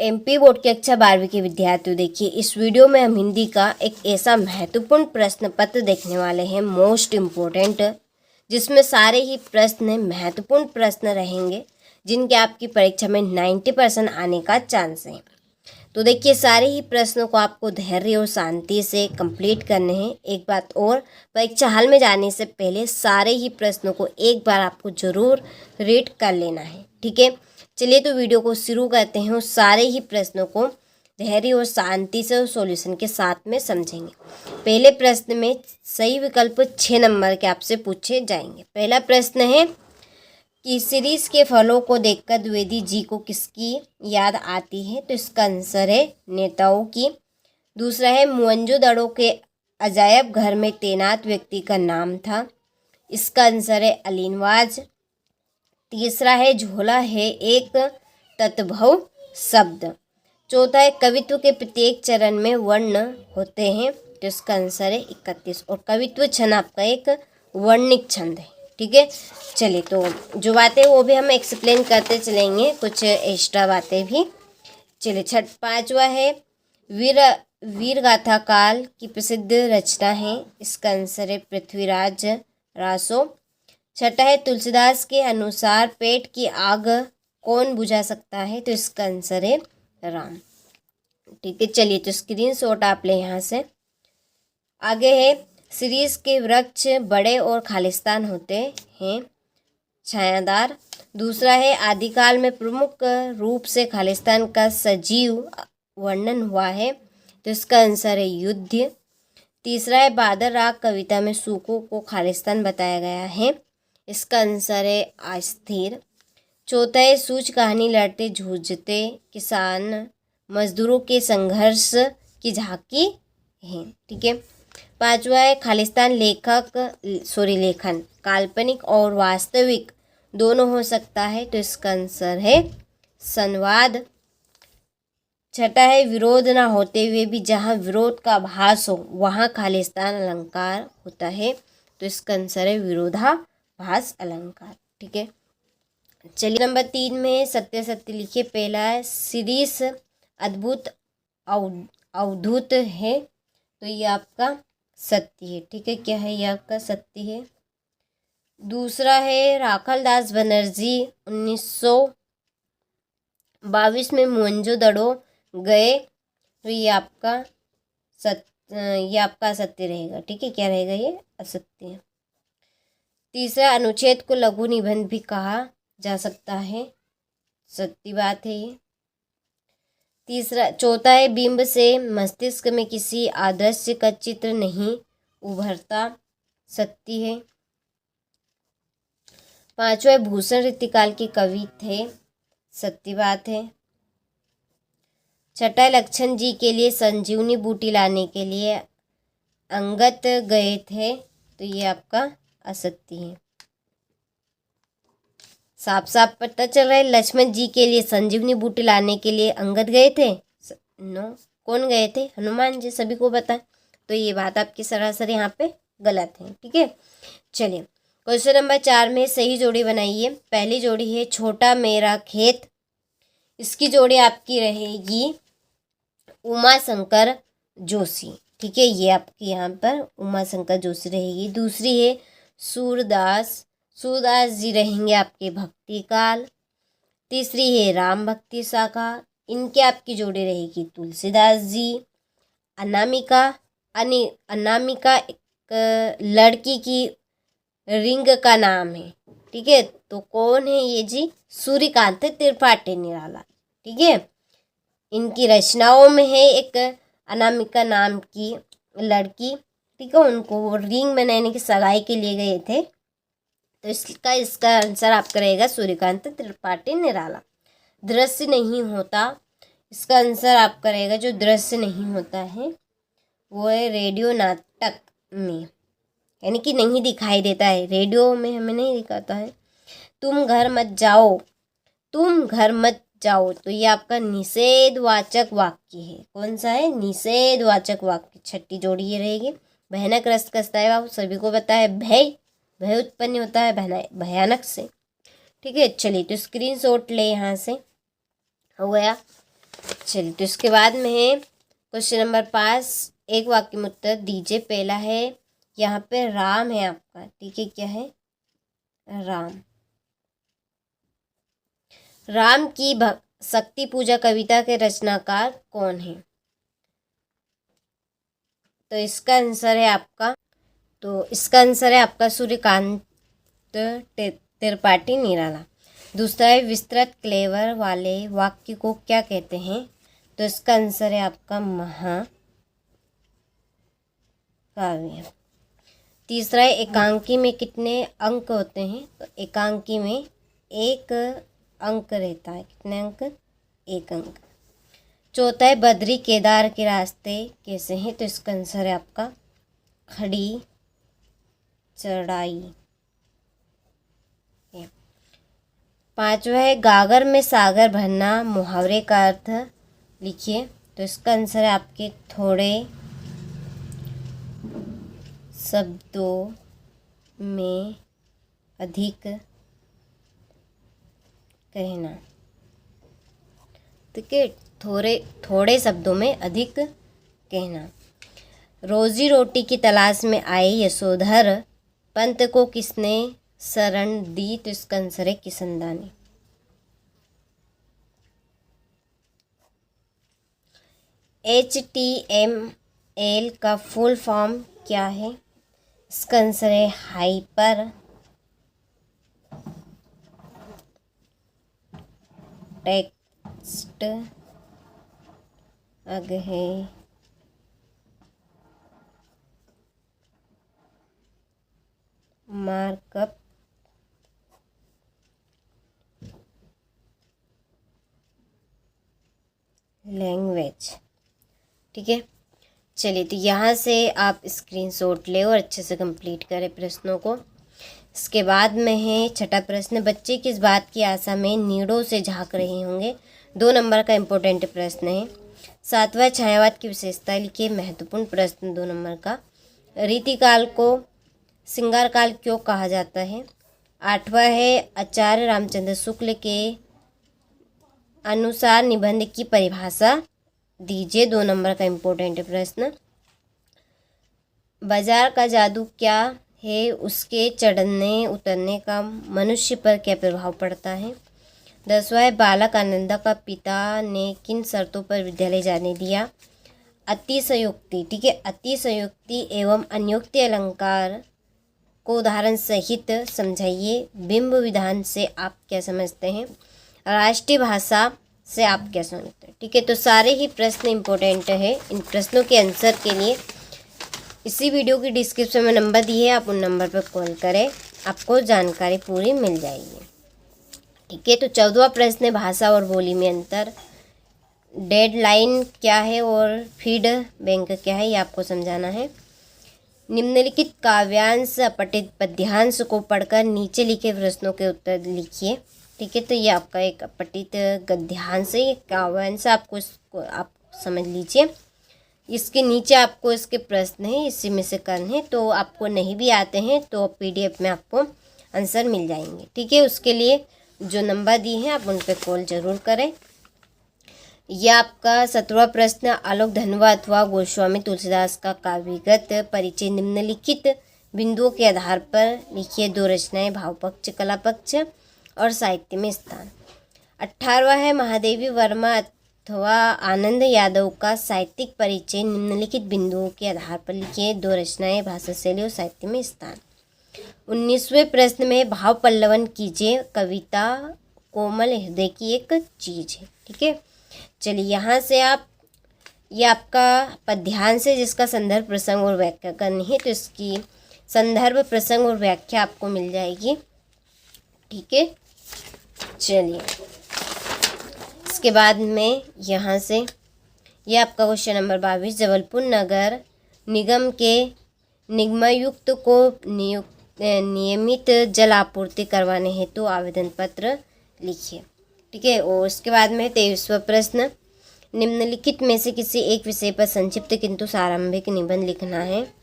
MP board के कक्षा 12वीं के विद्यार्थियों, देखिए इस वीडियो में हम हिंदी का एक ऐसा महत्वपूर्ण प्रश्न पत्र देखने वाले हैं, मोस्ट इम्पोर्टेंट, जिसमें सारे ही प्रश्न महत्वपूर्ण प्रश्न रहेंगे जिनके आपकी परीक्षा में 90% आने का चांस है। तो देखिए सारे ही प्रश्नों को आपको धैर्य और शांति से कंप्लीट करने हैं। एक बात और, परीक्षा हॉल में जाने से पहले सारे ही प्रश्नों को एक बार आपको ज़रूर रीड कर लेना है, ठीक है। चलिए तो वीडियो को शुरू करते हैं और सारे ही प्रश्नों को धैर्य और शांति से सॉल्यूशन के साथ में समझेंगे। पहले प्रश्न में सही विकल्प 6 नंबर के आपसे पूछे जाएंगे। पहला प्रश्न है कि सीरीज के फलों को देखकर द्विवेदी जी को किसकी याद आती है? तो इसका आंसर है नेताओं की। दूसरा है मोहनजोदड़ो के अजायब घर में तैनात व्यक्ति का नाम था। इसका आंसर है अलीनवाज। तीसरा है झोला है एक तत्भव शब्द। चौथा है कवित्व के प्रत्येक चरण में वर्ण होते हैं। तो इसका आंसर है 31। और कवित्व छंद आपका एक वर्णिक छंद है, ठीक है। चलिए तो जो बातें वो भी हम एक्सप्लेन करते चलेंगे, कुछ एक्स्ट्रा बातें भी। चलिए पांचवा है वीर गाथा काल की प्रसिद्ध रचना है। इसका आंसर है पृथ्वीराज रासो। छठा है तुलसीदास के अनुसार पेट की आग कौन बुझा सकता है? तो इसका आंसर है राम, ठीक है। चलिए तो स्क्रीनशॉट आप ले यहाँ से। आगे है सीरीज के वृक्ष बड़े और खालिस्तान होते हैं, छायादार। दूसरा है आदिकाल में प्रमुख रूप से खालिस्तान का सजीव वर्णन हुआ है। तो इसका आंसर है युद्ध। तीसरा है बादल राग कविता में सूखों को खालिस्तान बताया गया है। इसका आंसर है अस्थिर। चौथा है सूझ कहानी लड़ते जूझते किसान मजदूरों के संघर्ष की झांकी है, ठीक है। पांचवा है खालिस्तान लेखन काल्पनिक और वास्तविक दोनों हो सकता है। तो इसका आंसर है संवाद। छठा है विरोध ना होते हुए भी जहाँ विरोध का भास हो वहाँ खालिस्तान अलंकार होता है। तो इसका आंसर है विरोधाभास अलंकार, ठीक है। चलिए नंबर 3 में सत्य सत्य लिखिए। पहला है सीरीज अद्भुत अवधूत है। तो ये आपका सत्य है, ठीक है। क्या है? ये आपका सत्य है। दूसरा है राखलदास बनर्जी 1922 में मोहनजोदड़ो गए। तो ये आपका असत्य रहेगा, ठीक है। क्या रहेगा? ये असत्य है। तीसरा अनुच्छेद को लघु निबंध भी कहा जा सकता है, सत्य बात है ये। चौथा है बिंब से मस्तिष्क में किसी आदर्श का चित्र नहीं उभरता, सत्य है। पांचवा है भूषण रीतिकाल के कवि थे, सत्य बात है। छठा लक्षण जी के लिए संजीवनी बूटी लाने के लिए अंगद गए थे। तो ये आपका असत्य है। साफ साफ पता चल रहा है लक्ष्मण जी के लिए संजीवनी बूटी लाने के लिए अंगद गए थे। नो, कौन गए थे? हनुमान जी, सभी को पता है। तो ये बात आपकी सरासर यहाँ पे गलत है, ठीक है। चलिए क्वेश्चन नंबर 4 में सही जोड़ी बनाइए। पहली जोड़ी है छोटा मेरा खेत। इसकी जोड़ी आपकी रहेगी उमा शंकर जोशी, ठीक है। ये आपकी यहाँ पर उमा शंकर जोशी रहेगी। दूसरी है सूरदास जी रहेंगे आपके भक्ति काल। तीसरी है राम भक्ति शाखा, इनके आपकी जोड़ी रहेगी तुलसीदास जी। अनामिका एक लड़की की रिंग का नाम है, ठीक है। तो कौन है ये जी? सूर्यकांत त्रिपाठी निराला, ठीक है। इनकी रचनाओं में है एक अनामिका नाम की लड़की, ठीक है। उनको रिंग बनाने की सगाई के लिए गए थे। तो इसका आंसर आपका रहेगा सूर्यकांत त्रिपाठी निराला। दृश्य नहीं होता, इसका आंसर आपका रहेगा जो दृश्य नहीं होता है वो है रेडियो नाटक में, यानी कि नहीं दिखाई देता है, रेडियो में हमें नहीं दिखाता है। तुम घर मत जाओ। तो ये आपका निषेधवाचक वाक्य है। कौन सा है? निषेधवाचक वाक्य। छठी जोड़ी ये रहेगी। भयानक रस कसता है बाबू, सभी को पता है। भय उत्पन्न होता है भयानक से, ठीक है। चलिए तो स्क्रीनशॉट ले यहाँ से, हो गया। चलिए, तो इसके बाद में है क्वेश्चन नंबर 5, एक वाक्य में उत्तर दीजिए। पहला है यहाँ पे राम है आपका, ठीक है, क्या है, राम। राम की शक्ति पूजा कविता के रचनाकार कौन है? तो इसका आंसर है आपका सूर्यकांत त्रिपाठी निराला। दूसरा है विस्तृत क्लेवर वाले वाक्य को क्या कहते हैं? तो इसका आंसर है आपका महाकाव्य। तीसरा है एकांकी में कितने अंक होते हैं? तो एकांकी में 1 अंक रहता है। कितने अंक? 1 अंक। चौथा है बद्री केदार के रास्ते कैसे हैं? तो इसका आंसर है आपका खड़ी चढ़ाई। पांचवा है गागर में सागर भरना मुहावरे का अर्थ लिखिए। तो इसका आंसर है आपके थोड़े शब्दों में अधिक कहना, ठीक है, थोड़े शब्दों में अधिक कहना। रोजी रोटी की तलाश में आए यशोधर पंत को किसने शरण दी? तो इसका आंसर है किसनदानी। HTML का फुल फॉर्म क्या है? इसका आंसर है हाइपर टेक्स्ट अगहे मार्कअप लैंग्वेज, ठीक है। चलिए, तो यहाँ से आप स्क्रीनशॉट ले और अच्छे से कंप्लीट करें प्रश्नों को। इसके बाद में है छठा प्रश्न, बच्चे किस बात की आशा में नीड़ों से झांक रहे होंगे? 2 नंबर का इम्पोर्टेंट प्रश्न है। सातवां छायावाद की विशेषता लिखिए, महत्वपूर्ण प्रश्न 2 नंबर का। रीतिकाल को श्रृंगार काल क्यों कहा जाता है? 8वां है आचार्य रामचंद्र शुक्ल के अनुसार निबंध की परिभाषा दीजिए, 2 नंबर का इम्पोर्टेंट प्रश्न। बाजार का जादू क्या है? उसके चढ़ने उतरने का मनुष्य पर क्या प्रभाव पड़ता है? 10वां है बालक आनंदा का पिता ने किन शर्तों पर विद्यालय जाने दिया? अतिशयोक्ति, ठीक है, अतिशयोक्ति एवं अन्योक्ति अलंकार को उदाहरण सहित समझाइए। बिंब विधान से आप क्या समझते हैं? राष्ट्रीय भाषा से आप क्या समझते हैं? ठीक है, तो सारे ही प्रश्न इम्पोर्टेंट है। इन प्रश्नों के आंसर के लिए इसी वीडियो की डिस्क्रिप्शन में नंबर दिए, आप उन नंबर पर कॉल करें, आपको जानकारी पूरी मिल जाएगी। ठीक है, तो 14वां प्रश्न है भाषा और बोली में अंतर। डेडलाइन क्या है और फीड बैंक क्या है, ये आपको समझाना है। निम्नलिखित काव्यांश अपठित पद्यांश को पढ़कर नीचे लिखे प्रश्नों के उत्तर लिखिए। ठीक है, तो ये आपका एक अपठित गद्यांश है, ये काव्यांश आपको इसको आप समझ लीजिए। इसके नीचे आपको इसके प्रश्न हैं, इसी में से करने हैं। तो आपको नहीं भी आते हैं तो PDF में आपको आंसर मिल जाएंगे। ठीक है, उसके लिए जो नंबर दिए हैं आप उन पर कॉल जरूर करें। यह आपका 17वां प्रश्न, आलोक धनवा अथवा गोस्वामी तुलसीदास का काव्यगत परिचय निम्नलिखित बिंदुओं के आधार पर लिखिए। 2 रचनाएं, भाव पक्ष, कला पक्ष और साहित्य में स्थान। 18वां है महादेवी वर्मा अथवा आनंद यादव का साहित्यिक परिचय निम्नलिखित बिंदुओं के आधार पर लिखिए। 2 रचनाएं, भाषा शैली और साहित्य में स्थान। 19वें प्रश्न में भाव पल्लवन कीजिए, कविता कोमल हृदय की एक चीज है। ठीक है, चलिए यहाँ से आप ये आपका पद्यांश है जिसका संदर्भ, प्रसंग और व्याख्या करनी है। तो इसकी संदर्भ, प्रसंग और व्याख्या आपको मिल जाएगी। ठीक है, चलिए इसके बाद में यहाँ से ये आपका क्वेश्चन नंबर 22, जबलपुर नगर निगम के निगमायुक्त को नियमित जल आपूर्ति करवाने हेतु आवेदन पत्र लिखिए। ठीक है, और उसके बाद में 23वां प्रश्न, निम्नलिखित में से किसी एक विषय पर संक्षिप्त किंतु सारांभिक निबंध लिखना है।